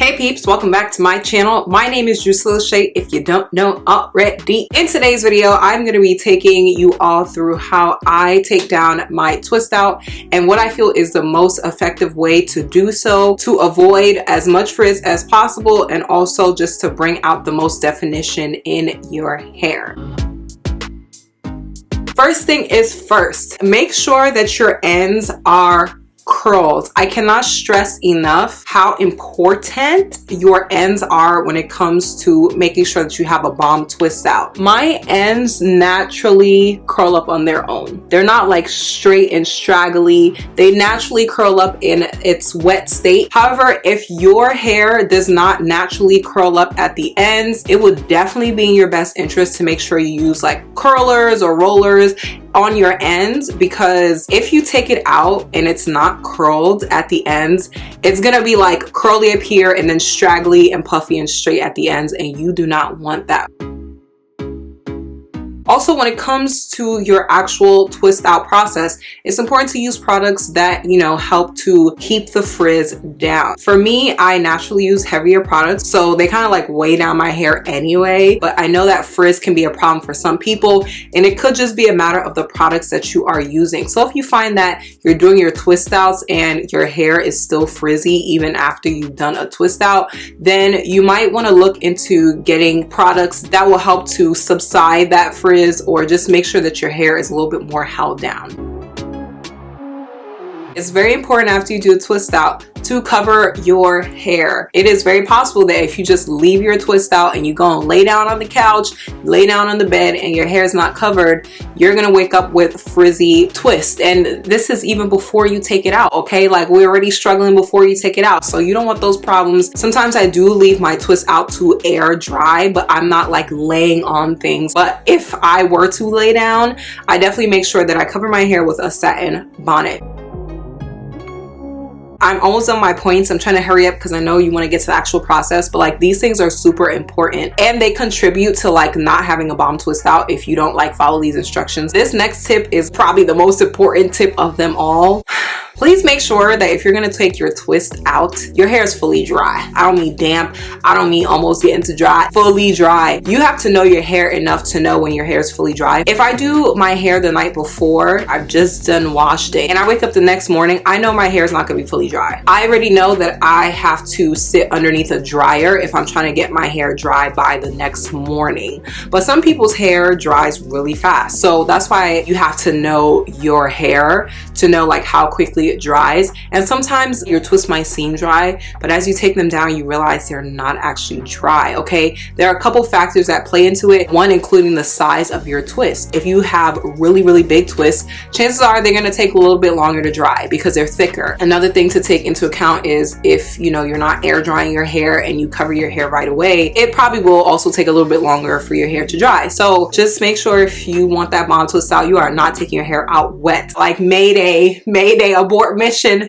Hey peeps, welcome back to my channel. My name is Drusilla Shay, if you don't know already. In today's video, I'm going to be taking you all through how I take down my twist out and what I feel is the most effective way to do so to avoid as much frizz as possible and also just to bring out the most definition in your hair. First thing is first, make sure that your ends are curled. I cannot stress enough how important your ends are when it comes to making sure that you have a bomb twist out. My ends naturally curl up on their own. They're not like straight and straggly. They naturally curl up in its wet state. However, if your hair does not naturally curl up at the ends, it would definitely be in your best interest to make sure you use like curlers or rollers on your ends, because if you take it out and it's not curled at the ends, it's gonna be like curly up here and then straggly and puffy and straight at the ends, and you do not want that. Also, when it comes to your actual twist out process, it's important to use products that, help to keep the frizz down. For me, I naturally use heavier products, so they kind of like weigh down my hair anyway, but I know that frizz can be a problem for some people, and it could just be a matter of the products that you are using. So if you find that you're doing your twist outs and your hair is still frizzy even after you've done a twist out, then you might want to look into getting products that will help to subside that frizz or just make sure that your hair is a little bit more held down. It's very important after you do a twist out to cover your hair. It is very possible that if you just leave your twist out and you go and lay down on the couch, lay down on the bed, and your hair is not covered, you're gonna wake up with frizzy twist. And this is even before you take it out, okay? Like, we're already struggling before you take it out, so you don't want those problems. Sometimes I do leave my twist out to air dry, but I'm not like laying on things. But if I were to lay down, I definitely make sure that I cover my hair with a satin bonnet. I'm almost on my points. I'm trying to hurry up because I know you want to get to the actual process, but like these things are super important and they contribute to like not having a bomb twist out if you don't like follow these instructions. This next tip is probably the most important tip of them all. Please make sure that if you're going to take your twist out, your hair is fully dry. I don't mean damp. I don't mean almost getting to dry. Fully dry. You have to know your hair enough to know when your hair is fully dry. If I do my hair the night before, I've just done washed it, and I wake up the next morning, I know my hair is not going to be fully dry. I already know that I have to sit underneath a dryer if I'm trying to get my hair dry by the next morning. But some people's hair dries really fast. So that's why you have to know your hair to know like how quickly it dries. And sometimes your twists might seem dry, but as you take them down, you realize they're not actually dry, okay? There are a couple factors that play into it, one including the size of your twist. If you have really, really big twists, chances are they're gonna take a little bit longer to dry because they're thicker. Another thing to take into account is if you're not air drying your hair and you cover your hair right away, it probably will also take a little bit longer for your hair to dry. So just make sure if you want that bomb twist out, you are not taking your hair out wet. Like Mayday, abort mission.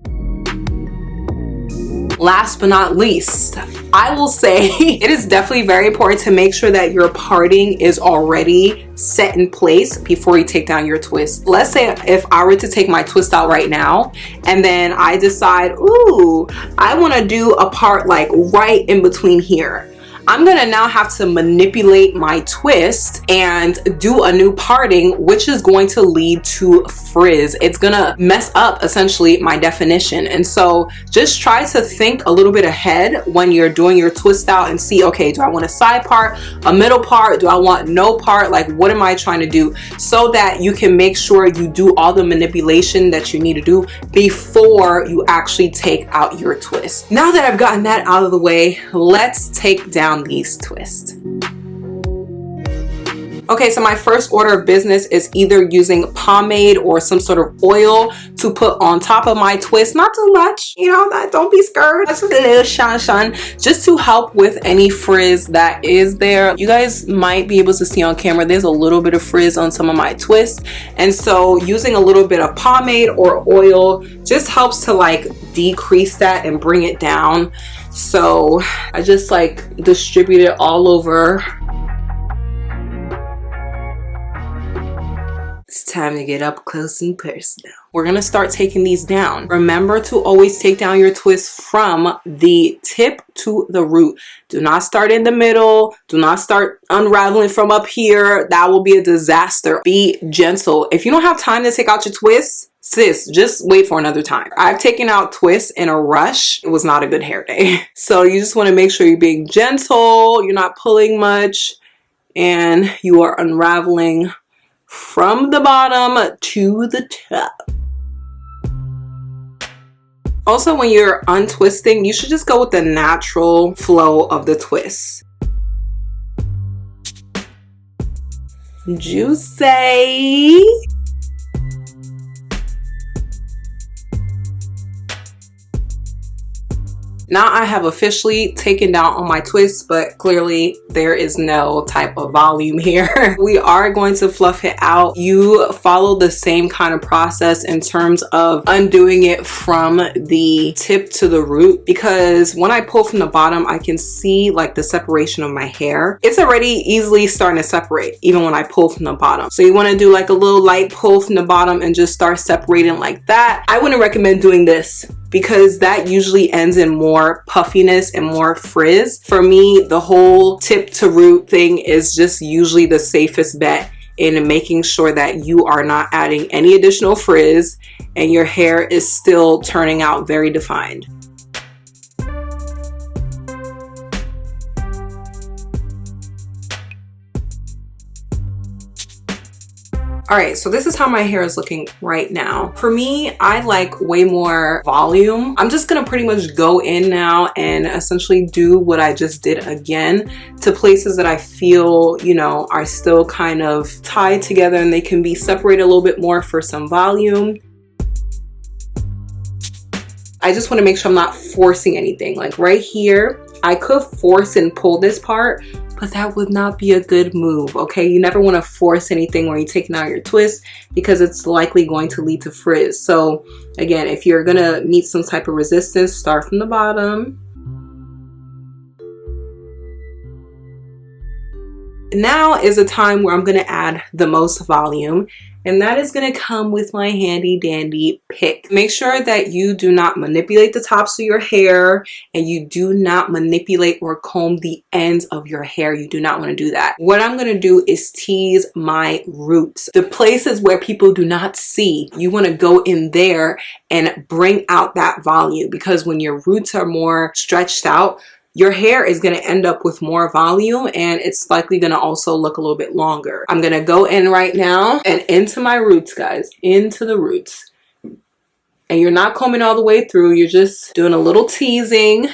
Last but not least, I will say it is definitely very important to make sure that your parting is already set in place before you take down your twist. Let's say if I were to take my twist out right now and then I decide, ooh, I want to do a part like right in between here. I'm gonna now have to manipulate my twist and do a new parting, which is going to lead to frizz. It's gonna mess up essentially my definition. And so just try to think a little bit ahead when you're doing your twist out and see, okay, do I want a side part, a middle part? Do I want no part? Like, what am I trying to do? So that you can make sure you do all the manipulation that you need to do before you actually take out your twist. Now that I've gotten that out of the way, let's take down these twists. Okay, so my first order of business is either using pomade or some sort of oil to put on top of my twist. Not too much, don't be scared. Just a little shun, just to help with any frizz that is there. You guys might be able to see on camera, there's a little bit of frizz on some of my twists. And so using a little bit of pomade or oil just helps to like decrease that and bring it down. So I just like distribute it all over. It's time to get up close and personal. We're gonna start taking these down. Remember to always take down your twist from the tip to the root. Do not start in the middle. Do not start unraveling from up here. That will be a disaster. Be gentle. If you don't have time to take out your twists, sis, just wait for another time. I've taken out twists in a rush. It was not a good hair day. So you just want to make sure you're being gentle, you're not pulling much, and you are unraveling from the bottom to the top. Also, when you're untwisting, you should just go with the natural flow of the twist. Juicy. Now I have officially taken down all my twists, but clearly there is no type of volume here. We are going to fluff it out. You follow the same kind of process in terms of undoing it from the tip to the root, because when I pull from the bottom, I can see like the separation of my hair. It's already easily starting to separate even when I pull from the bottom. So you want to do like a little light pull from the bottom and just start separating like that. I wouldn't recommend doing this because that usually ends in more puffiness and more frizz. For me, the whole tip to root thing is just usually the safest bet in making sure that you are not adding any additional frizz and your hair is still turning out very defined. All right, so this is how my hair is looking right now. For me, I like way more volume. I'm just gonna pretty much go in now and essentially do what I just did again to places that I feel, you know, are still kind of tied together and they can be separated a little bit more for some volume. I just wanna make sure I'm not forcing anything. Like right here, I could force and pull this part, but that would not be a good move, okay? You never want to force anything when you're taking out your twist because it's likely going to lead to frizz. So again, if you're gonna meet some type of resistance, start from the bottom. Now is a time where I'm gonna add the most volume, and that is gonna come with my handy dandy pick. Make sure that you do not manipulate the tops of your hair and you do not manipulate or comb the ends of your hair. You do not want to do that. What I'm gonna do is tease my roots. The places where people do not see, you wanna go in there and bring out that volume, because when your roots are more stretched out, your hair is going to end up with more volume and it's likely going to also look a little bit longer. I'm going to go in right now and into my roots, guys, into the roots. And you're not combing all the way through. You're just doing a little teasing.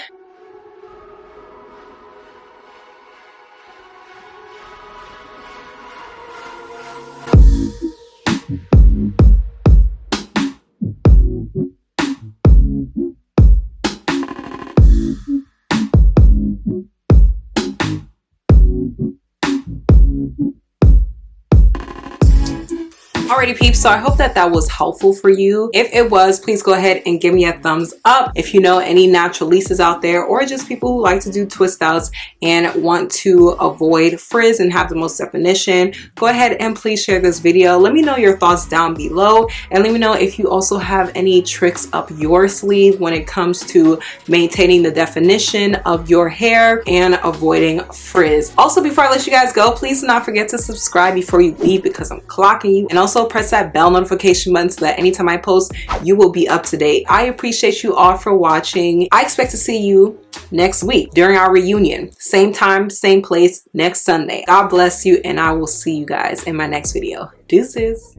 Alrighty peeps, so I hope that that was helpful for you. If it was, please go ahead and give me a thumbs up. If you know any naturalistas out there or just people who like to do twist outs and want to avoid frizz and have the most definition, go ahead and please share this video. Let me know your thoughts down below and let me know if you also have any tricks up your sleeve when it comes to maintaining the definition of your hair and avoiding frizz. Also, before I let you guys go, please do not forget to subscribe before you leave because I'm clocking you, and also press that bell notification button so that anytime I post, you will be up to date. I appreciate you all for watching. I expect to see you next week during our reunion. Same time, same place, next Sunday. God bless you, and I will see you guys in my next video. Deuces.